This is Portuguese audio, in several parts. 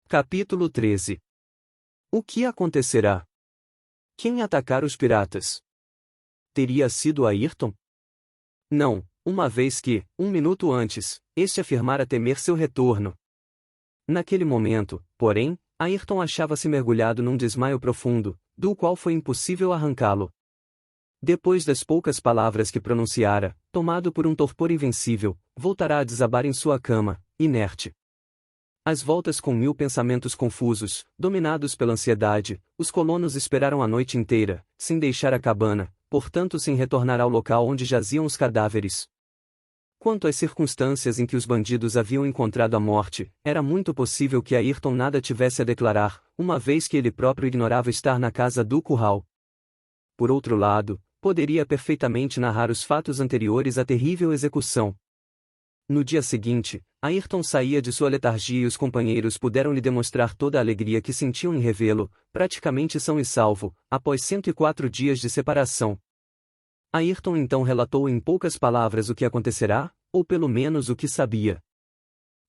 Capítulo 13. O que acontecerá? Quem atacar os piratas? Teria sido Ayrton? Não, uma vez que, um minuto antes, este afirmara temer seu retorno. Naquele momento, porém, Ayrton achava-se mergulhado num desmaio profundo, do qual foi impossível arrancá-lo. Depois das poucas palavras que pronunciara, tomado por um torpor invencível, voltará a desabar em sua cama, inerte. Às voltas com 1000 pensamentos confusos, dominados pela ansiedade, os colonos esperaram a noite inteira, sem deixar a cabana, portanto sem retornar ao local onde jaziam os cadáveres. Quanto às circunstâncias em que os bandidos haviam encontrado a morte, era muito possível que Ayrton nada tivesse a declarar, uma vez que ele próprio ignorava estar na casa do curral. Por outro lado, poderia perfeitamente narrar os fatos anteriores à terrível execução. No dia seguinte, Ayrton saía de sua letargia e os companheiros puderam lhe demonstrar toda a alegria que sentiam em revê-lo, praticamente são e salvo, após 104 dias de separação. Ayrton então relatou em poucas palavras o que acontecerá, ou pelo menos o que sabia.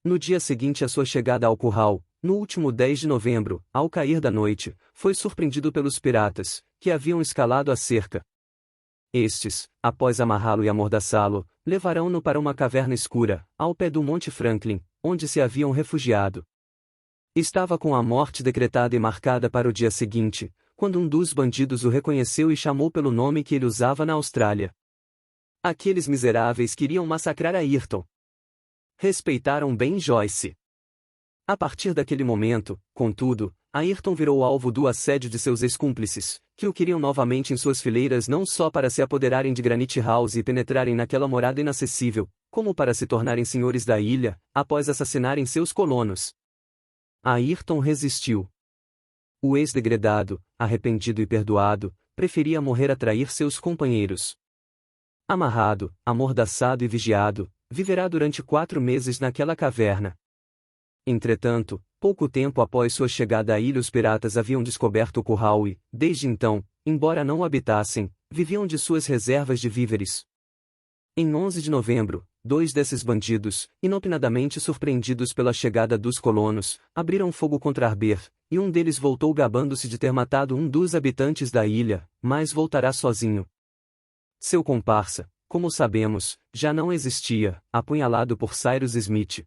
No dia seguinte à sua chegada ao curral, no último 10 de novembro, ao cair da noite, foi surpreendido pelos piratas, que haviam escalado a cerca. Estes, após amarrá-lo e amordaçá-lo, levarão-no para uma caverna escura, ao pé do Monte Franklin, onde se haviam refugiado. Estava com a morte decretada e marcada para o dia seguinte, quando um dos bandidos o reconheceu e chamou pelo nome que ele usava na Austrália. Aqueles miseráveis queriam massacrar Ayrton. Respeitaram bem Joyce. A partir daquele momento, contudo, Ayrton virou alvo do assédio de seus ex-cúmplices, que o queriam novamente em suas fileiras não só para se apoderarem de Granite House e penetrarem naquela morada inacessível, como para se tornarem senhores da ilha, após assassinarem seus colonos. Ayrton resistiu. O ex-degredado, arrependido e perdoado, preferia morrer a trair seus companheiros. Amarrado, amordaçado e vigiado, viverá durante 4 meses naquela caverna. Entretanto, pouco tempo após sua chegada à ilha os piratas haviam descoberto o curral e, desde então, embora não o habitassem, viviam de suas reservas de víveres. Em 11 de novembro, 2 desses bandidos, inopinadamente surpreendidos pela chegada dos colonos, abriram fogo contra Arbert, e um deles voltou gabando-se de ter matado um dos habitantes da ilha, mas voltará sozinho. Seu comparsa, como sabemos, já não existia, apunhalado por Cyrus Smith.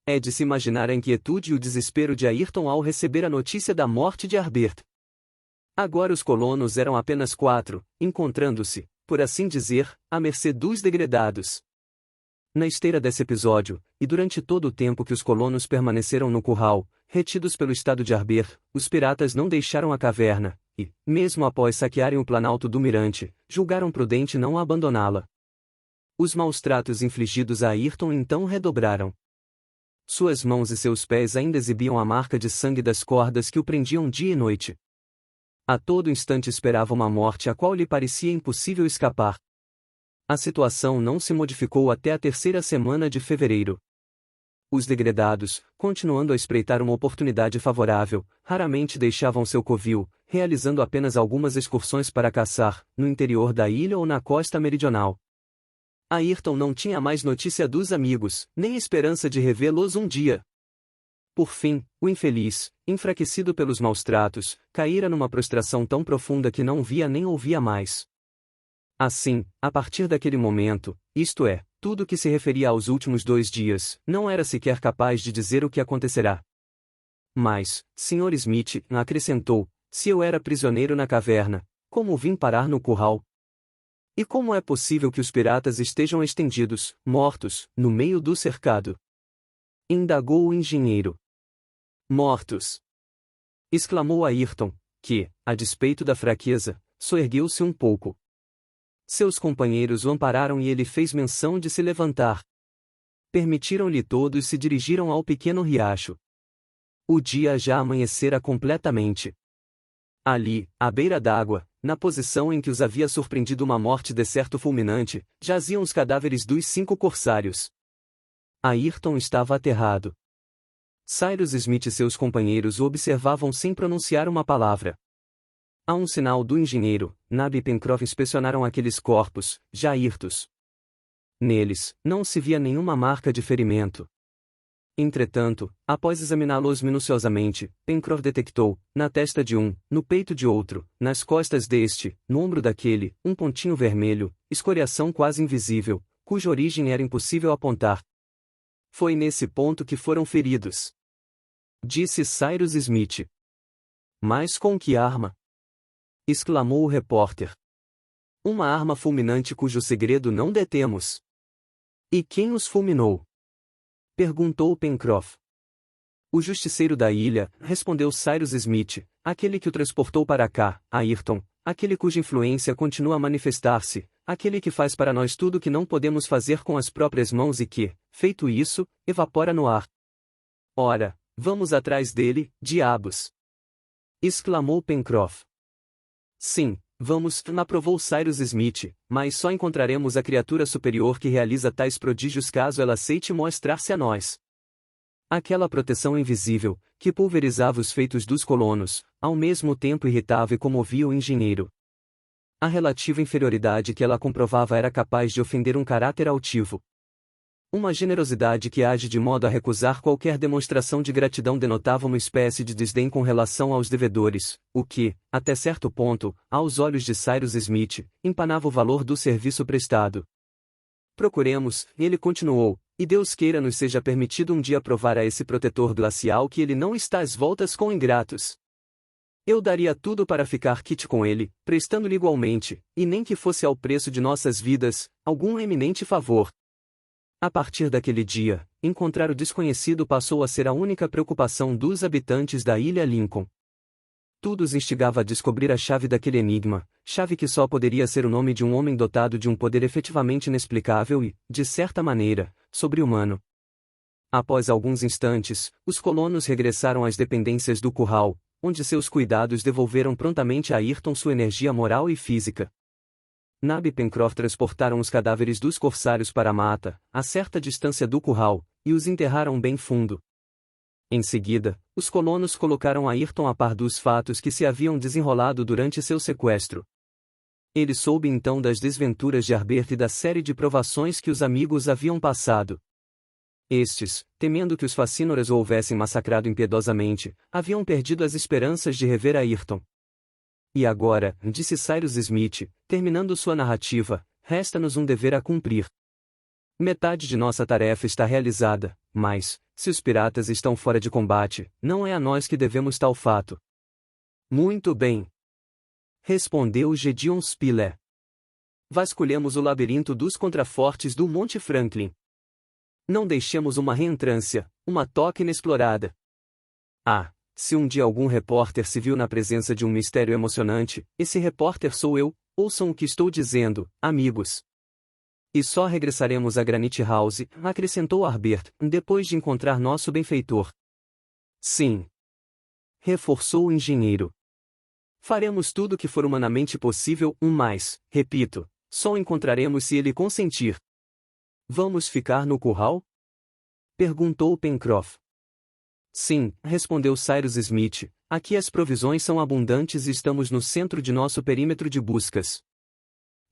É de se imaginar a inquietude e o desespero de Ayrton ao receber a notícia da morte de Arbert. Agora os colonos eram apenas 4, encontrando-se, por assim dizer, à mercê dos degredados. Na esteira desse episódio, e durante todo o tempo que os colonos permaneceram no curral, retidos pelo estado de Arbert, os piratas não deixaram a caverna, e, mesmo após saquearem o planalto do mirante, julgaram prudente não abandoná-la. Os maus-tratos infligidos a Ayrton então redobraram. Suas mãos e seus pés ainda exibiam a marca de sangue das cordas que o prendiam dia e noite. A todo instante esperava uma morte a qual lhe parecia impossível escapar. A situação não se modificou até a 3ª semana de fevereiro. Os degredados, continuando a espreitar uma oportunidade favorável, raramente deixavam seu covil, realizando apenas algumas excursões para caçar, no interior da ilha ou na costa meridional. Ayrton não tinha mais notícia dos amigos, nem esperança de revê-los um dia. Por fim, o infeliz, enfraquecido pelos maus-tratos, caíra numa prostração tão profunda que não via nem ouvia mais. Assim, a partir daquele momento, isto é, tudo que se referia aos últimos 2 dias, não era sequer capaz de dizer o que acontecerá. Mas, Sr. Smith, acrescentou, se eu era prisioneiro na caverna, como vim parar no curral? E como é possível que os piratas estejam estendidos, mortos, no meio do cercado? Indagou o engenheiro. Mortos! Exclamou Ayrton, que, a despeito da fraqueza, soergueu-se um pouco. Seus companheiros o ampararam e ele fez menção de se levantar. Permitiram-lhe todos e se dirigiram ao pequeno riacho. O dia já amanhecera completamente. Ali, à beira d'água, na posição em que os havia surpreendido uma morte decerto fulminante, jaziam os cadáveres dos 5 corsários. Ayrton estava aterrado. Cyrus Smith e seus companheiros o observavam sem pronunciar uma palavra. A um sinal do engenheiro, Nab e Pencroff inspecionaram aqueles corpos, já hirtos. Neles, não se via nenhuma marca de ferimento. Entretanto, após examiná-los minuciosamente, Pencroff detectou, na testa de um, no peito de outro, nas costas deste, no ombro daquele, um pontinho vermelho, escoriação quase invisível, cuja origem era impossível apontar. Foi nesse ponto que foram feridos, disse Cyrus Smith. Mas com que arma? Exclamou o repórter. Uma arma fulminante cujo segredo não detemos. E quem os fulminou? Perguntou Pencroff. O justiceiro da ilha, respondeu Cyrus Smith, aquele que o transportou para cá, Ayrton, aquele cuja influência continua a manifestar-se, aquele que faz para nós tudo o que não podemos fazer com as próprias mãos e que, feito isso, evapora no ar. Ora, vamos atrás dele, diabos! Exclamou Pencroff. Sim, vamos, aprovou Cyrus Smith, mas só encontraremos a criatura superior que realiza tais prodígios caso ela aceite mostrar-se a nós. Aquela proteção invisível, que pulverizava os feitos dos colonos, ao mesmo tempo irritava e comovia o engenheiro. A relativa inferioridade que ela comprovava era capaz de ofender um caráter altivo. Uma generosidade que age de modo a recusar qualquer demonstração de gratidão denotava uma espécie de desdém com relação aos devedores, o que, até certo ponto, aos olhos de Cyrus Smith, empanava o valor do serviço prestado. Procuremos, ele continuou, e Deus queira nos seja permitido um dia provar a esse protetor glacial que ele não está às voltas com ingratos. Eu daria tudo para ficar quite com ele, prestando-lhe igualmente, e nem que fosse ao preço de nossas vidas, algum eminente favor. A partir daquele dia, encontrar o desconhecido passou a ser a única preocupação dos habitantes da ilha Lincoln. Tudo os instigava a descobrir a chave daquele enigma, chave que só poderia ser o nome de um homem dotado de um poder efetivamente inexplicável e, de certa maneira, sobre-humano. Após alguns instantes, os colonos regressaram às dependências do curral, onde seus cuidados devolveram prontamente a Ayrton sua energia moral e física. Nab e Pencroff transportaram os cadáveres dos corsários para a mata, a certa distância do curral, e os enterraram bem fundo. Em seguida, os colonos colocaram Ayrton a par dos fatos que se haviam desenrolado durante seu sequestro. Ele soube então das desventuras de Harbert e da série de provações que os amigos haviam passado. Estes, temendo que os facínoras o houvessem massacrado impiedosamente, haviam perdido as esperanças de rever Ayrton. E agora, disse Cyrus Smith, terminando sua narrativa, resta-nos um dever a cumprir. Metade de nossa tarefa está realizada, mas, se os piratas estão fora de combate, não é a nós que devemos tal fato. Muito bem, respondeu Gedeon Spilett. Vasculhemos o labirinto dos contrafortes do Monte Franklin. Não deixemos uma reentrância, uma toca inexplorada. Ah! Se um dia algum repórter se viu na presença de um mistério emocionante, esse repórter sou eu, ouçam o que estou dizendo, amigos. E só regressaremos a Granite House, acrescentou Harbert, depois de encontrar nosso benfeitor. Sim, reforçou o engenheiro. Faremos tudo o que for humanamente possível, mas, repito, só o encontraremos se ele consentir. Vamos ficar no curral? Perguntou Pencroff. Sim, respondeu Cyrus Smith, aqui as provisões são abundantes e estamos no centro de nosso perímetro de buscas.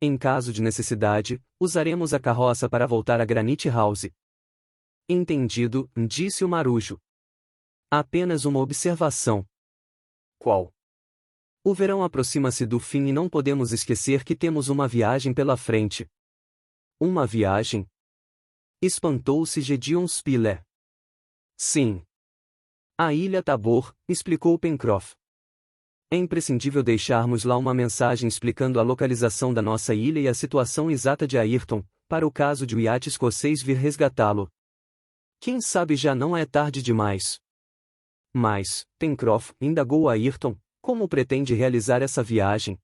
Em caso de necessidade, usaremos a carroça para voltar a Granite House. Entendido, disse o marujo. Apenas uma observação. Qual? O verão aproxima-se do fim e não podemos esquecer que temos uma viagem pela frente. Uma viagem? Espantou-se Gedeon Spilett. Sim. A Ilha Tabor, explicou Pencroff. É imprescindível deixarmos lá uma mensagem explicando a localização da nossa ilha e a situação exata de Ayrton, para o caso de o iate escocês vir resgatá-lo. Quem sabe já não é tarde demais. Mas, Pencroff, indagou Ayrton, como pretende realizar essa viagem?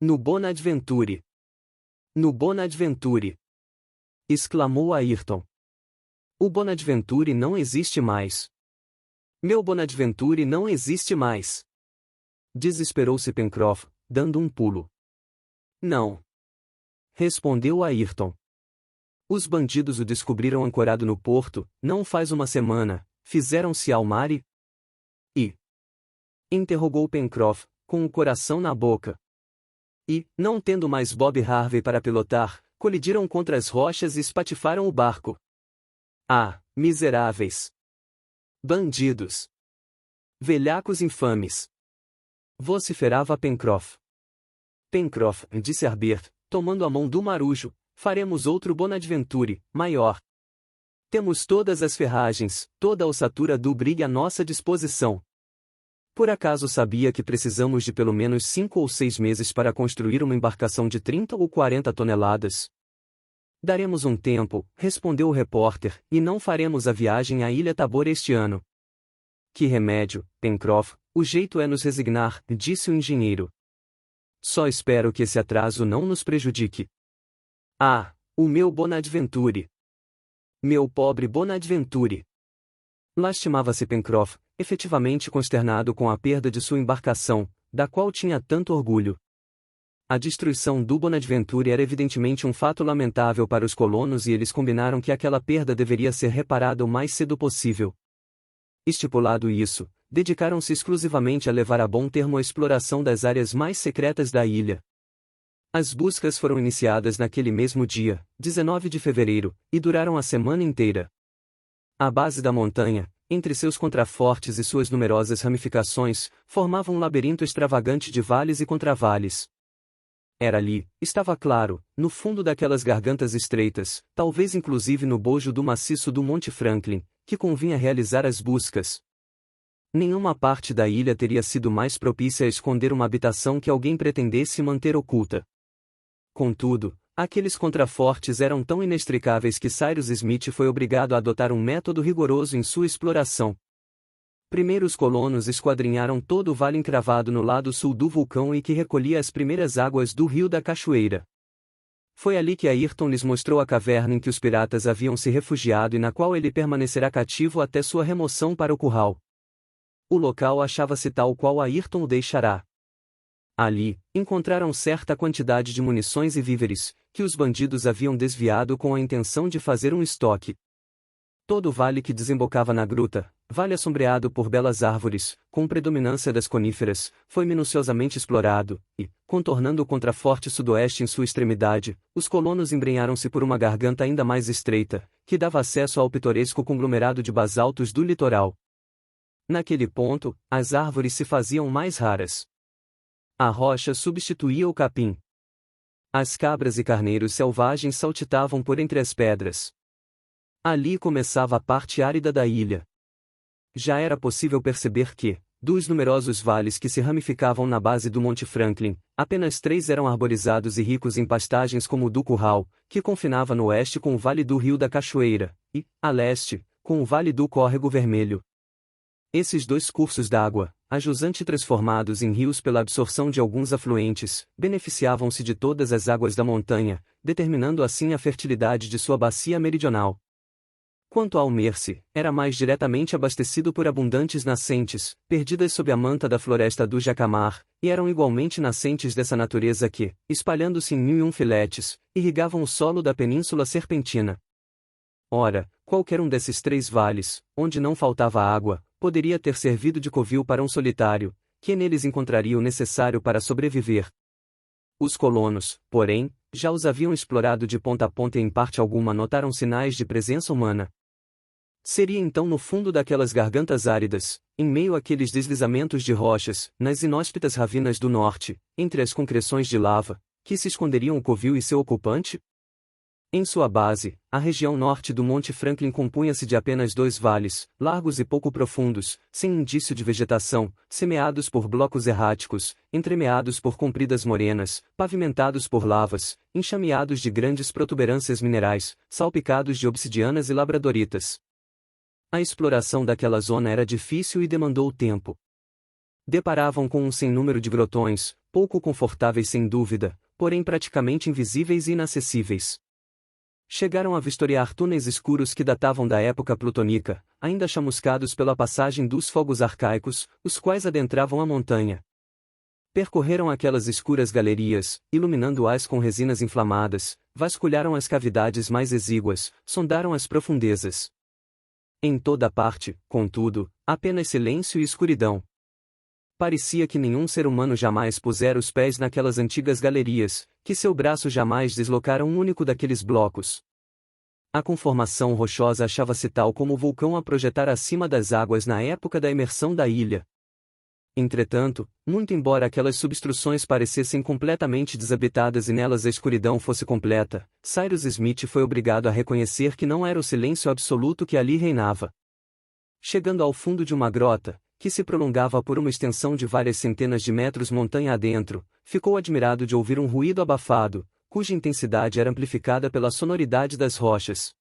No Bonadventure. No Bonadventure! Exclamou Ayrton. O Bonadventure não existe mais. Meu Bonadventure não existe mais. Desesperou-se Pencroff, dando um pulo. Não. Respondeu Ayrton. Os bandidos o descobriram ancorado no porto, não faz uma semana, fizeram-se ao mar e... Interrogou Pencroff, com o coração na boca. E, não tendo mais Bob Harvey para pilotar, colidiram contra as rochas e espatifaram o barco. Ah, Miseráveis! Bandidos! Velhacos infames! Vociferava Pencroff. Pencroff, disse Harbert, tomando a mão do marujo, faremos outro Bonadventure, maior. Temos todas as ferragens, toda a ossatura do brig à nossa disposição. Por acaso sabia que precisamos de pelo menos 5 ou 6 meses para construir uma embarcação de 30 ou 40 toneladas? Daremos um tempo, respondeu o repórter, e não faremos a viagem à Ilha Tabor este ano. Que remédio, Pencroff, o jeito é nos resignar, disse o engenheiro. Só espero que esse atraso não nos prejudique. Ah, o meu Bonadventure! Meu pobre Bonadventure! Lastimava-se Pencroff, efetivamente consternado com a perda de sua embarcação, da qual tinha tanto orgulho. A destruição do Bonadventure era evidentemente um fato lamentável para os colonos e eles combinaram que aquela perda deveria ser reparada o mais cedo possível. Estipulado isso, dedicaram-se exclusivamente a levar a bom termo a exploração das áreas mais secretas da ilha. As buscas foram iniciadas naquele mesmo dia, 19 de fevereiro, e duraram a semana inteira. A base da montanha, entre seus contrafortes e suas numerosas ramificações, formava um labirinto extravagante de vales e contravales. Era ali, estava claro, no fundo daquelas gargantas estreitas, talvez inclusive no bojo do maciço do Monte Franklin, que convinha realizar as buscas. Nenhuma parte da ilha teria sido mais propícia a esconder uma habitação que alguém pretendesse manter oculta. Contudo, aqueles contrafortes eram tão inextricáveis que Cyrus Smith foi obrigado a adotar um método rigoroso em sua exploração. Primeiro os colonos esquadrinharam todo o vale encravado no lado sul do vulcão e que recolhia as primeiras águas do rio da cachoeira. Foi ali que Ayrton lhes mostrou a caverna em que os piratas haviam se refugiado e na qual ele permanecerá cativo até sua remoção para o curral. O local achava-se tal qual Ayrton o deixará. Ali, encontraram certa quantidade de munições e víveres, que os bandidos haviam desviado com a intenção de fazer um estoque. Todo o vale que desembocava na gruta, vale assombreado por belas árvores, com predominância das coníferas, foi minuciosamente explorado, e, contornando o contraforte sudoeste em sua extremidade, os colonos embrenharam-se por uma garganta ainda mais estreita, que dava acesso ao pitoresco conglomerado de basaltos do litoral. Naquele ponto, as árvores se faziam mais raras. A rocha substituía o capim. As cabras e carneiros selvagens saltitavam por entre as pedras. Ali começava a parte árida da ilha. Já era possível perceber que, dos numerosos vales que se ramificavam na base do Monte Franklin, apenas 3 eram arborizados e ricos em pastagens como o do Curral, que confinava no oeste com o Vale do Rio da Cachoeira, e, a leste, com o Vale do Córrego Vermelho. Esses 2 cursos d'água, a jusante transformados em rios pela absorção de alguns afluentes, beneficiavam-se de todas as águas da montanha, determinando assim a fertilidade de sua bacia meridional. Quanto ao Mersey, era mais diretamente abastecido por abundantes nascentes, perdidas sob a manta da floresta do Jacamar, e eram igualmente nascentes dessa natureza que, espalhando-se em 1001 filetes, irrigavam o solo da Península Serpentina. Ora, qualquer um desses 3 vales, onde não faltava água, poderia ter servido de covil para um solitário, que neles encontraria o necessário para sobreviver. Os colonos, porém, já os haviam explorado de ponta a ponta e em parte alguma notaram sinais de presença humana. Seria então no fundo daquelas gargantas áridas, em meio àqueles deslizamentos de rochas, nas inóspitas ravinas do norte, entre as concreções de lava, que se esconderiam o covil e seu ocupante? Em sua base, a região norte do Monte Franklin compunha-se de apenas 2 vales, largos e pouco profundos, sem indício de vegetação, semeados por blocos erráticos, entremeados por compridas morenas, pavimentados por lavas, enxameados de grandes protuberâncias minerais, salpicados de obsidianas e labradoritas. A exploração daquela zona era difícil e demandou tempo. Deparavam com um sem número de grotões, pouco confortáveis sem dúvida, porém praticamente invisíveis e inacessíveis. Chegaram a vistoriar túneis escuros que datavam da época plutônica, ainda chamuscados pela passagem dos fogos arcaicos, os quais adentravam a montanha. Percorreram aquelas escuras galerias, iluminando-as com resinas inflamadas, vasculharam as cavidades mais exíguas, sondaram as profundezas. Em toda parte, contudo, apenas silêncio e escuridão. Parecia que nenhum ser humano jamais pusera os pés naquelas antigas galerias, que seu braço jamais deslocara um único daqueles blocos. A conformação rochosa achava-se tal como o vulcão a projetar acima das águas na época da emersão da ilha. Entretanto, muito embora aquelas substruções parecessem completamente desabitadas e nelas a escuridão fosse completa, Cyrus Smith foi obrigado a reconhecer que não era o silêncio absoluto que ali reinava. Chegando ao fundo de uma grota, que se prolongava por uma extensão de várias centenas de metros montanha adentro, ficou admirado de ouvir um ruído abafado, cuja intensidade era amplificada pela sonoridade das rochas.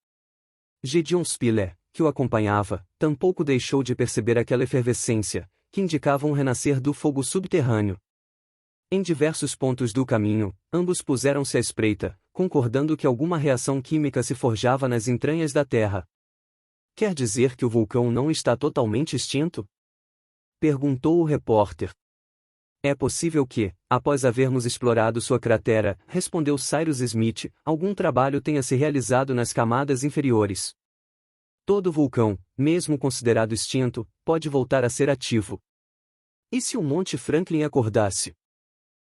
Gideon Spiller, que o acompanhava, tampouco deixou de perceber aquela efervescência, que indicava um renascer do fogo subterrâneo. Em diversos pontos do caminho, ambos puseram-se à espreita, concordando que alguma reação química se forjava nas entranhas da Terra. Quer dizer que o vulcão não está totalmente extinto? Perguntou o repórter. É possível que, após havermos explorado sua cratera, respondeu Cyrus Smith, algum trabalho tenha se realizado nas camadas inferiores. Todo vulcão, mesmo considerado extinto, pode voltar a ser ativo. E se o Monte Franklin acordasse?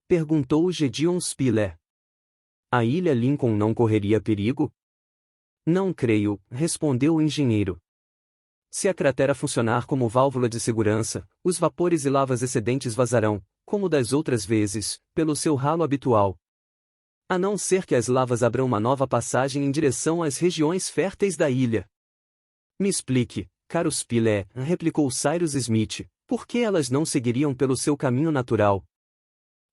Perguntou Gideon Spiller. A ilha Lincoln não correria perigo? Não creio, respondeu o engenheiro. Se a cratera funcionar como válvula de segurança, os vapores e lavas excedentes vazarão, como das outras vezes, pelo seu ralo habitual. A não ser que as lavas abram uma nova passagem em direção às regiões férteis da ilha. Me explique, caro Spiller, replicou Cyrus Smith, por que elas não seguiriam pelo seu caminho natural?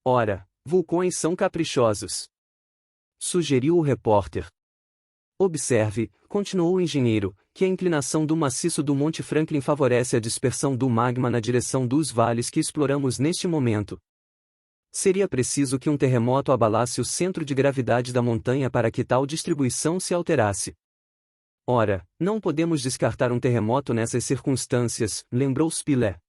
Ora, vulcões são caprichosos. Sugeriu o repórter. Observe, continuou o engenheiro, que a inclinação do maciço do Monte Franklin favorece a dispersão do magma na direção dos vales que exploramos neste momento. Seria preciso que um terremoto abalasse o centro de gravidade da montanha para que tal distribuição se alterasse. Ora, não podemos descartar um terremoto nessas circunstâncias, lembrou Spiller.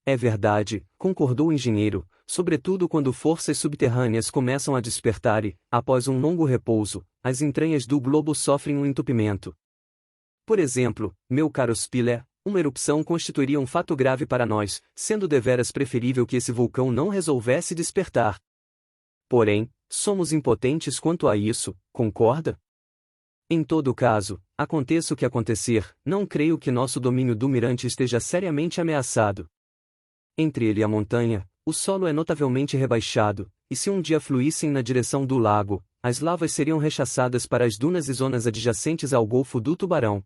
É verdade, concordou o engenheiro, sobretudo quando forças subterrâneas começam a despertar e, após um longo repouso, as entranhas do globo sofrem um entupimento. Por exemplo, meu caro Spiller, uma erupção constituiria um fato grave para nós, sendo deveras preferível que esse vulcão não resolvesse despertar. Porém, somos impotentes quanto a isso, concorda? Em todo caso, aconteça o que acontecer, não creio que nosso domínio do mirante esteja seriamente ameaçado. Entre ele e a montanha, o solo é notavelmente rebaixado, e se um dia fluíssem na direção do lago, as lavas seriam rechaçadas para as dunas e zonas adjacentes ao Golfo do Tubarão.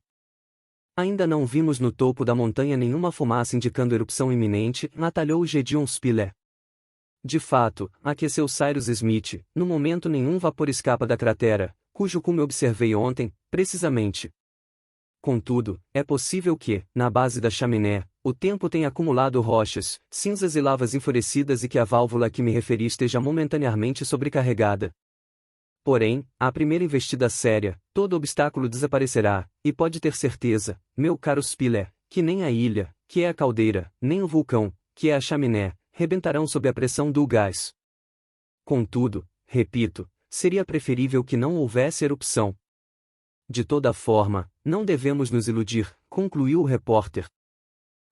Ainda não vimos no topo da montanha nenhuma fumaça indicando erupção iminente, atalhou Gideon Spiller. De fato, aqueceu Cyrus Smith, no momento nenhum vapor escapa da cratera, cujo cume observei ontem, precisamente. Contudo, é possível que, na base da chaminé, o tempo tenha acumulado rochas, cinzas e lavas enfurecidas e que a válvula a que me referi esteja momentaneamente sobrecarregada. Porém, à primeira investida séria, todo obstáculo desaparecerá, e pode ter certeza, meu caro Spiller, que nem a ilha, que é a caldeira, nem o vulcão, que é a chaminé, rebentarão sob a pressão do gás. Contudo, repito, seria preferível que não houvesse erupção. De toda forma, não devemos nos iludir, concluiu o repórter.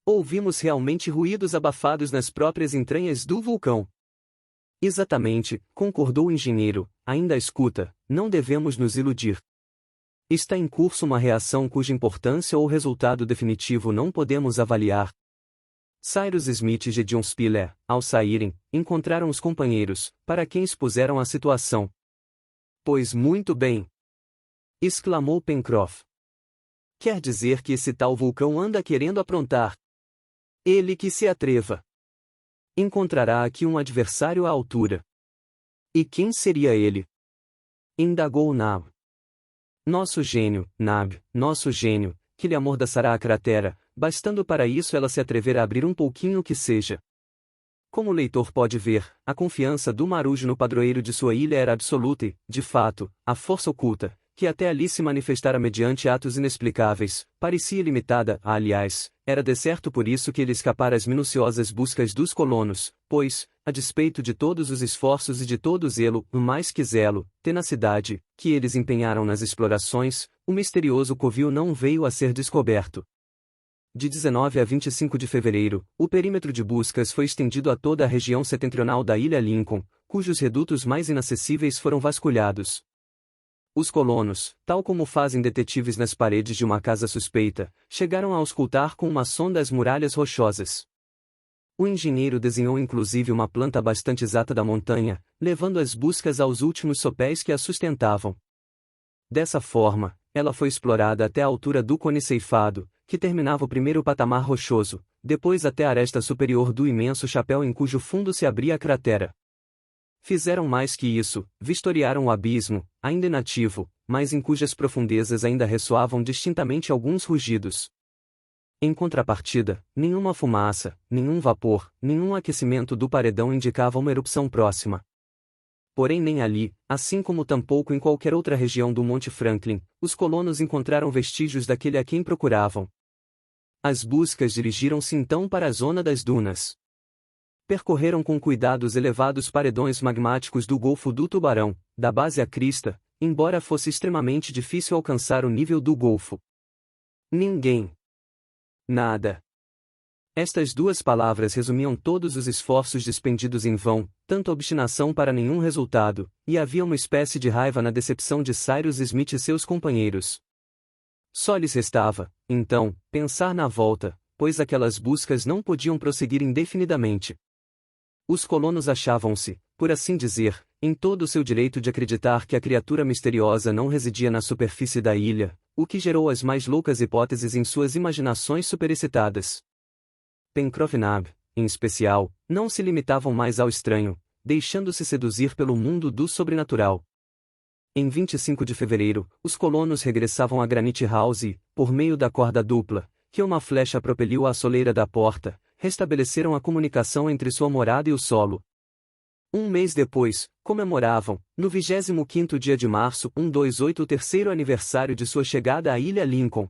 Ouvimos realmente ruídos abafados nas próprias entranhas do vulcão. Exatamente, concordou o engenheiro, ainda escuta, não devemos nos iludir. Está em curso uma reação cuja importância ou resultado definitivo não podemos avaliar. Cyrus Smith e Gideon Spiller, ao saírem, encontraram os companheiros, para quem expuseram a situação. Pois muito bem! Exclamou Pencroff. Quer dizer que esse tal vulcão anda querendo aprontar. Ele que se atreva. Encontrará aqui um adversário à altura. E quem seria ele? Indagou Nab. Nosso gênio, Nab, nosso gênio, que lhe amordaçará a cratera, bastando para isso ela se atrever a abrir um pouquinho que seja. Como o leitor pode ver, a confiança do marujo no padroeiro de sua ilha era absoluta e, de fato, a força oculta, que até ali se manifestara mediante atos inexplicáveis, parecia limitada, aliás, era de certo por isso que ele escapara às minuciosas buscas dos colonos, pois, a despeito de todos os esforços e de todo o zelo, mais que zelo, tenacidade, que eles empenharam nas explorações, o misterioso covil não veio a ser descoberto. De 19 a 25 de fevereiro, o perímetro de buscas foi estendido a toda a região setentrional da ilha Lincoln, cujos redutos mais inacessíveis foram vasculhados. Os colonos, tal como fazem detetives nas paredes de uma casa suspeita, chegaram a auscultar com uma sonda as muralhas rochosas. O engenheiro desenhou inclusive uma planta bastante exata da montanha, levando as buscas aos últimos sopés que a sustentavam. Dessa forma, ela foi explorada até a altura do cone ceifado, que terminava o primeiro patamar rochoso, depois até a aresta superior do imenso chapéu em cujo fundo se abria a cratera. Fizeram mais que isso, vistoriaram o abismo, ainda inativo, mas em cujas profundezas ainda ressoavam distintamente alguns rugidos. Em contrapartida, nenhuma fumaça, nenhum vapor, nenhum aquecimento do paredão indicava uma erupção próxima. Porém nem ali, assim como tampouco em qualquer outra região do Monte Franklin, os colonos encontraram vestígios daquele a quem procuravam. As buscas dirigiram-se então para a zona das dunas. Percorreram com cuidado os elevados paredões magmáticos do Golfo do Tubarão, da base à crista, embora fosse extremamente difícil alcançar o nível do golfo. Ninguém. Nada. Estas duas palavras resumiam todos os esforços despendidos em vão, tanta obstinação para nenhum resultado, e havia uma espécie de raiva na decepção de Cyrus Smith e seus companheiros. Só lhes restava, então, pensar na volta, pois aquelas buscas não podiam prosseguir indefinidamente. Os colonos achavam-se, por assim dizer, em todo o seu direito de acreditar que a criatura misteriosa não residia na superfície da ilha, o que gerou as mais loucas hipóteses em suas imaginações superexcitadas. Pencroff e Nab, em especial, não se limitavam mais ao estranho, deixando-se seduzir pelo mundo do sobrenatural. Em 25 de fevereiro, os colonos regressavam a Granite House e, por meio da corda dupla, que uma flecha propeliu à soleira da porta, restabeleceram a comunicação entre sua morada e o solo. Um mês depois, comemoravam, no 25º dia de março, o terceiro aniversário de sua chegada à Ilha Lincoln.